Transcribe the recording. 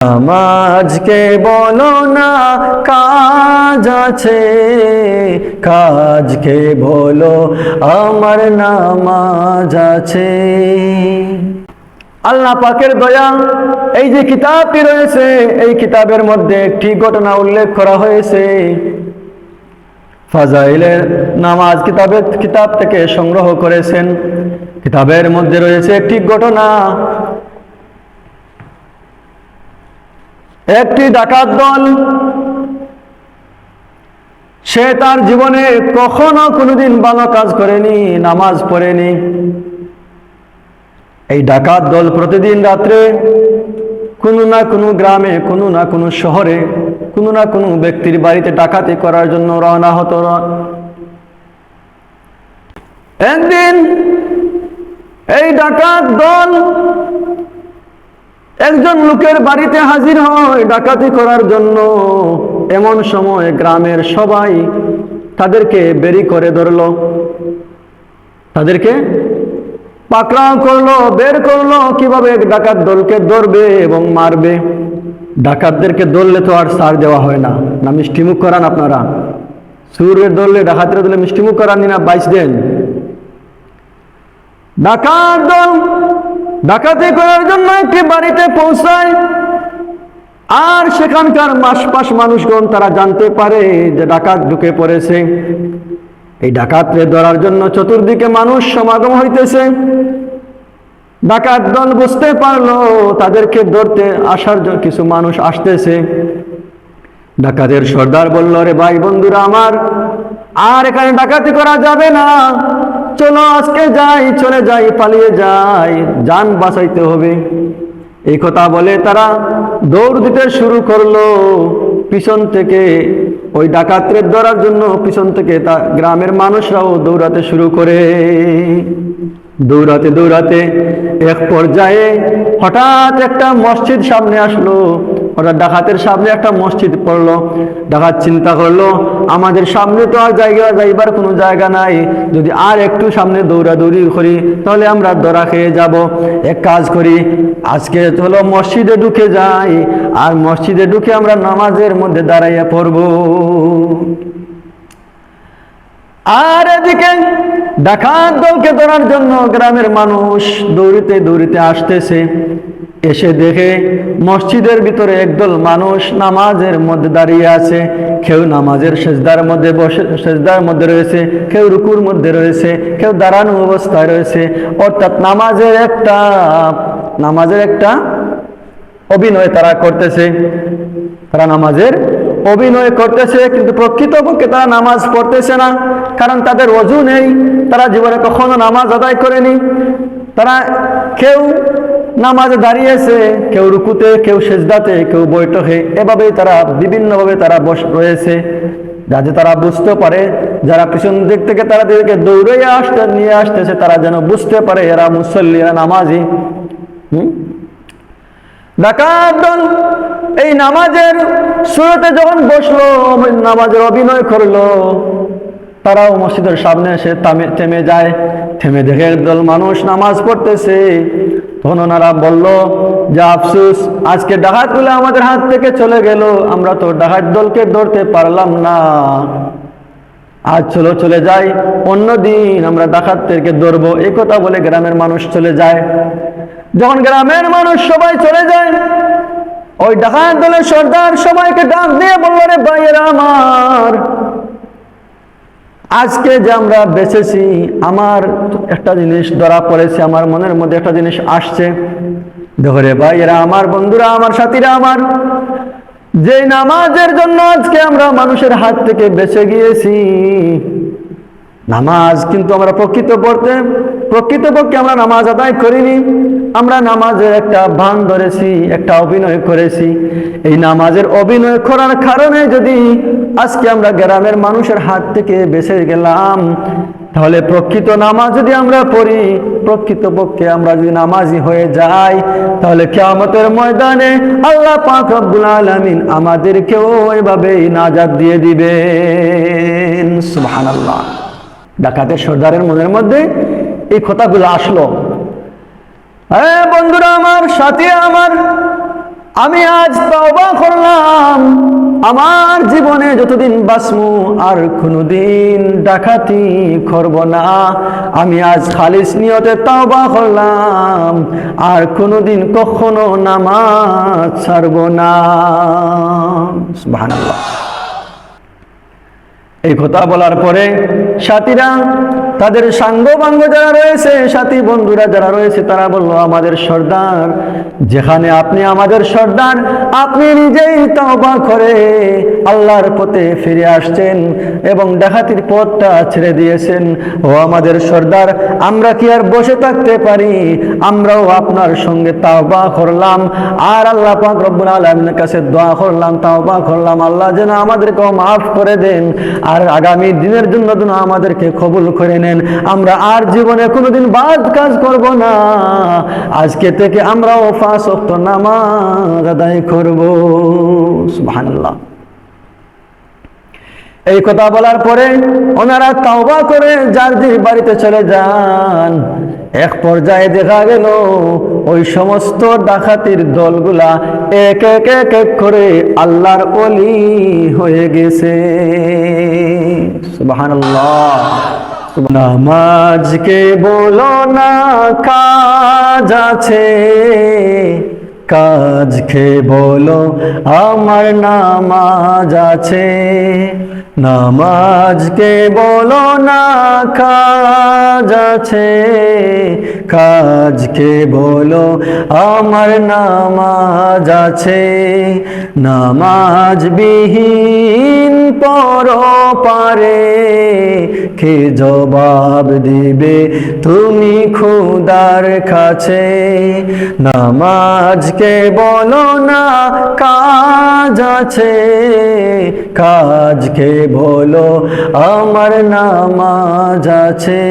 নামাজকে বলো না কাজ আছে, কাজকে বলো আমার নামাজ আছে। আল্লাহ পাকের দয়া, এই যে কিতাবটি রয়েছে এই কিতাবের মধ্যে একটি ঘটনা উল্লেখ করা হয়েছে। ফাজাইলের নামাজ কিতাব থেকে সংগ্রহ করেছেন। কিতাবের মধ্যে রয়েছে একটি ঘটনা। একটি ডাকাত দল, সে তার জীবনে কখনো কোনোদিন ভালো কাজ করেনি, নামাজ পড়েনি। এই ডাকাত দল প্রতিদিন রাত্রে কোনো না কোনো গ্রামে, কোনো না কোনো শহরে, কোনো না কোনো ব্যক্তির বাড়িতে ডাকাতি করার জন্য রওনা হতো। একদিন এই ডাকাত দল একজন লোকের বাড়িতে হাজির হয় ডাকাতি করার জন্য। এমন সময় গ্রামের সবাই তাদেরকে বেরি করে ধরলো, তাদেরকে পাকড়াও করলো, বের করলো কিভাবে ডাকাত দলকে ধরবে এবং মারবে। ডাকাতদেরকে ধরলে তো আর ছাড় দেওয়া হয় না, না মিষ্টিমুখ করান আপনারা? সুরের ধরলে, ডাকাতের ধরলে মিষ্টিমুখ করান না, 22 দেন। ডাকাত দল ডাকাতি করার জন্য একটি বাড়িতে পৌঁছায়, আর সেখানকার আশপাশ মানুষগণ তারা জানতে পারে যে ডাকাত ঢুকে পড়েছে। এই ডাকাতকে ধরার জন্য চতুর্দিকে মানুষ সমাগম হইতেছে। ডাকাত দল বুঝতে পারলো তাদেরকে ধরতে আসার জন্য কিছু মানুষ আসতেছে। ডাকাতের সর্দার বলল, রে ভাই বন্ধুরা আমার, আর এখানে ডাকাতি করা যাবে না, চলো আজকে যাই, চলে যাই, পালিয়ে যাই, জান বাঁচাইতে হবে। এই কথা বলে তারা দৌড় দিতে শুরু করলো। পিছন থেকে ওই ডাকাতদের ধরার জন্য পিছন থেকে গ্রামের মানুষরাও দৌড়াতে শুরু করে। দৌড়াতে দৌড়াতে এক পর্যায়ে হঠাৎ একটা মসজিদ সামনে আসলো। হঠাৎ ডাকাতের সামনে একটা মসজিদ পড়লো। ডাকাত চিন্তা করলো, আমাদের সামনে তো আর যাইবার কোনো জায়গা নাই, যদি আর একটু সামনে দৌড়াদৌড়ি করি তাহলে আমরা ধরা খেয়ে যাব। এক কাজ করি, আজকে হলো মসজিদে ঢুকে যাই, আর মসজিদে ঢুকে আমরা নামাজের মধ্যে দাঁড়াইয়া পড়ব। আর এদিকে ডাকাত দলকে ধরার জন্য গ্রামের মানুষ দৌড়িতে দৌড়িতে আসতেছে। এসে দেখে মসজিদের ভিতরে একদল মানুষ নামাজের মধ্যে দাঁড়িয়ে আছে। কেউ নামাজের সেজদার মধ্যে বসে, সেজদার মধ্যে রয়েছে, কেউ রুকুর মধ্যে রয়েছে, কেউ দাঁড়ানো অবস্থায় রয়েছে। অর্থাৎ নামাজের একটা অভিনয় তারা করতেছে। তারা নামাজের অভিনয় করতেছে, কিন্তু প্রকৃতপক্ষে তারা নামাজ পড়তেছে না, কারণ তাদের ওযু নেই, তারা জীবনে কখনো নামাজ আদায় করেনি। তারা কেউ নামাজে দাঁড়িয়েছে, কেউ রুকুতে, কেউ সেজদাতে, কেউ বৈঠকে, এভাবেই তারা বিভিন্নভাবে তারা রয়েছে, যাতে তারা বুঝতে পারে, যারা পিছন দিক থেকে তাদেরকে দৌড়ে নিয়ে আসতেছে, তারা যেন বুঝতে পারে এরা মুসল্লি, এরা নামাজি। ডাকাত দল এই নামাজের শুরুতে যখন বসলো, নামাজের অভিনয় করলো, তারাও মসজিদের সামনে এসে থেমে যায়। থেমে দেখে একদল মানুষ নামাজ পড়তেছে। তখন ওনারা বলল যে, আফসোস, আজকে ডাকাতগুলো আমাদের হাত থেকে চলে গেল, আমরা তো ডাকাত দলকে ধরতে পারলাম না। আজ চলো চলে যাই, অন্যদিন আমরা ডাকাতদেরকে ধরবো। এই কথা বলে গ্রামের মানুষ চলে যায়। যখন গ্রামের মানুষ সবাই চলে যায়, ওই ডাকাত দলের সর্দার সবাইকে ডাক দিয়ে বলল, রে ভাইয়েরা আমার, আজকে যে আমরা বেঁচেছি, আমার একটা জিনিস ধরা পড়েছে, আমার মনের মধ্যে একটা জিনিস আসছে। দেখো রে ভাইয়েরা আমার, বন্ধুরা আমার, সাথীরা আমার, যে নামাজের জন্য আজকে আমরা মানুষের হাত থেকে বেঁচে গিয়েছি, নামাজ কিন্তু আমরা প্রকৃতপক্ষে আমরা নামাজ আদায় করিনি। আমরা নামাজের একটা ভান ধরেছি, একটা অভিনয় করেছি। এই নামাজের অভিনয় করার কারণে যদি আজকে আমরা গ্রামের মানুষের হাত থেকে বেঁচে গেলাম, তাহলে প্রকৃত নামাজ যদি আমরা পড়ি, প্রকৃতপক্ষে আমরা যদি নামাজি হয়ে যাই, তাহলে কিয়ামতের ময়দানে আল্লাহ পাক রব্বুল আলামিন আমাদেরকেও এভাবেই নাজাত দিয়ে দিবেন। সুবহানাল্লাহ। ডাকাতের সর্দারের মনের মধ্যে এই কথাগুলো আসলো। হ্যাঁ বন্ধুরা আমার, সাথী আমার, আমি আজ তওবা করলাম, আমার জীবনে যতদিন বাঁচমু আর কোনোদিন ডাকাতি করব না। আমি আজ খালিস নিয়তে তওবা করলাম, আর কোনোদিন কখনো নামাজ ছাড়ব না। সুবহানাল্লাহ। এই কথা বলার পরে সাথীরা, তাদের সাঙ্গপাঙ্গ যারা রয়েছে, সাথী বন্ধুরা যারা রয়েছে, তারা বলল, আমাদের সর্দার, যেখানে আপনি আমাদের সর্দার, আপনি নিজেই তওবা করে আল্লাহর পথে ফিরে আসছেন এবং ডাকাতির পথটা ছেড়ে দিয়েছেন। ও আমাদের সর্দার, আমরা কি আর বসে থাকতে পারি? আমরাও আপনার সঙ্গে তওবা করলাম, আর আল্লাহ পাক রব্বুল আলামিনের কাছে দোয়া করলাম, তওবা করলাম, আল্লাহ যেন আমাদেরকে মাফ করে দেন, আর আগামী দিনের জন্য যেন আমাদেরকে কবুল করে নেন। আমরা আর জীবনে কোনোদিন বাদ কাজ করব না। আজকে থেকে আমরাও 5 ওয়াক্ত নামাজ আদায় করব। সুবহানাল্লাহ। এই কথা বলার পরে ওনারা তওবা করে যার যার বাড়িতে চলে যান। এক পর্যায়ে দেখা গেল ওই সমস্ত ডাকাতির দলগুলা এক এক এক এক করে আল্লাহর ওলি হয়ে গেছে। সুবহানাল্লাহ। নামাজকে বলো না কাজ আছে, কাজকে বলো আমার নামাজ আছে। নামাজকে বলো না কাজ আছে, কাজকে বলো আমার নামাজ আছে। নামাজ বিহীন পরপারে কে জবাব দিবে তুমি খোদার কাছে। নামাজকে বলো না কাজ আছে, কাজকে বলো আমার নামাজ আছে।